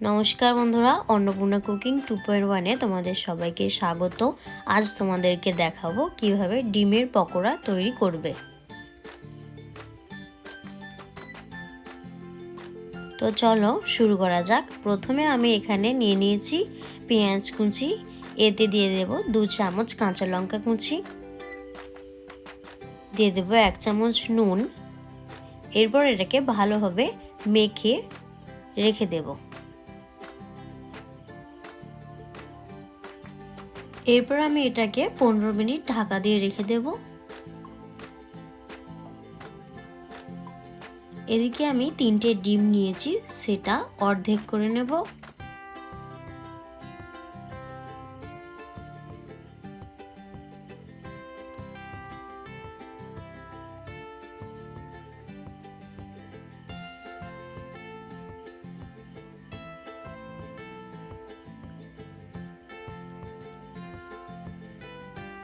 নমস্কার বন্ধুরা, অন্নপূর্ণা কুকিং 2.1 এ তোমাদের সবাইকে স্বাগত। আজ তোমাদেরকে দেখাবো কিভাবে ডিমের পকোড়া তৈরি করবে। তো চলো শুরু করা যাক। প্রথমে আমি এখানে নিয়ে নিয়েছি পেঁয়াজ কুচি, এতে দিয়ে দেব 2 চামচ কাঁচা লঙ্কা কুচি, দিয়ে দেব 1 চামচ নুন। এরপর এটাকে ভালোভাবে মেখে রেখে দেব। এরপর আমি এটাকে 15 মিনিট ঢাকা দিয়ে রেখে দেব। এদিকে আমি 3টে ডিম নিয়েছি, সেটা অর্ধেক করে নেব।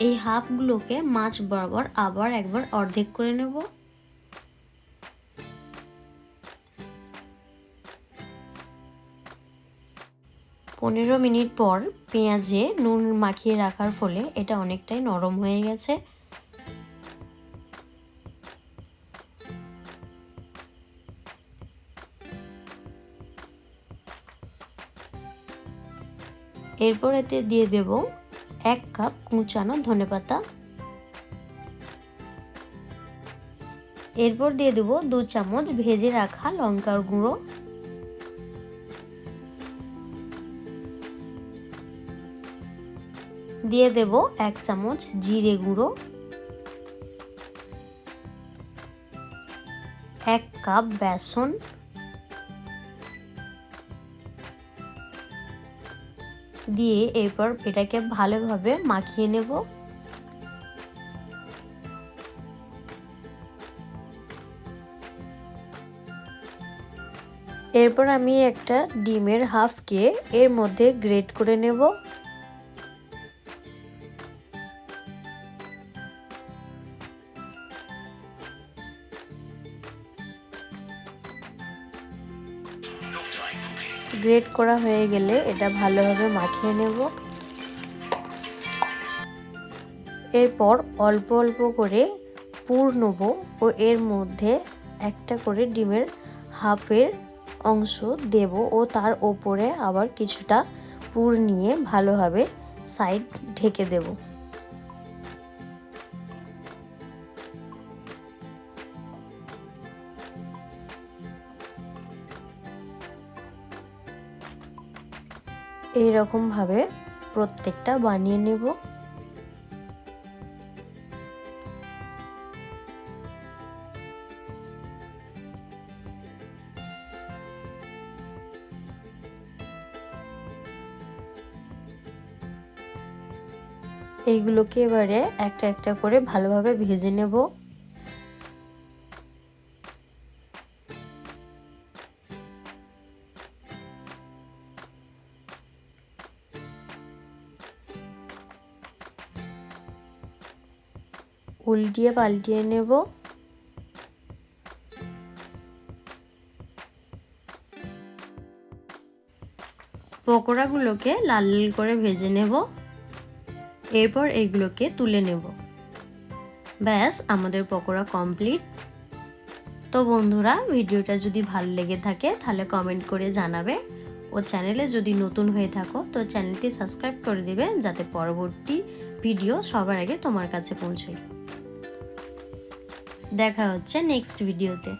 এই হাফগুলোকে মাছ বরাবর আবার একবার অর্ধেক করে নেব। পনেরো মিনিট পর পেঁয়াজে নুন মাখিয়ে রাখার ফলে এটা অনেকটাই নরম হয়ে গেছে। এরপর এতে দিয়ে দেব 1 কাপ কুচানো ধনেপাতা। এরপর দিয়ে দেব 2 চামচ ভেজে রাখা লঙ্কার গুঁড়ো, দিয়ে দেব 1 চামচ জিরে গুঁড়ো, 1 কাপ বেসন, দিয়ে এরপর এটাকে ভালোভাবে মাখিয়ে নেব। এরপর আমি একটা ডিমের হাফকে এর মধ্যে গ্রেট করে নেব। গ্রেট করা হয়ে গেলে এটা ভালোভাবে মাখিয়ে নেব। এরপর অল্প অল্প করে পুর নেব ও এর মধ্যে একটা করে ডিমের হাফের অংশ দেব ও তার ওপরে আবার কিছুটা পুর নিয়ে ভালোভাবে সাইড ঢেকে দেব। এইরকম ভাবে প্রত্যেকটা বানিয়ে নেব। এইগুলোকে এবারে একটা একটা করে ভালোভাবে ভেজে নেব। উল্টিয়ে পাল্টিয়ে নেব। পকোড়াগুলোকে লাল লাল করে ভেজে নেব। এরপর এগুলোকে তুলে নেব। ব্যাস, আমাদের পকোড়া কমপ্লিট। তো বন্ধুরা, ভিডিওটা যদি ভালো লেগে থাকে তাহলে কমেন্ট করে জানাবে ও চ্যানেলে যদি নতুন হয়ে থাকো তো চ্যানেলটি সাবস্ক্রাইব করে দিবে, যাতে পরবর্তী ভিডিও সবার আগে তোমার কাছে পৌঁছয়। দেখা হচ্ছে নেক্সট ভিডিওতে।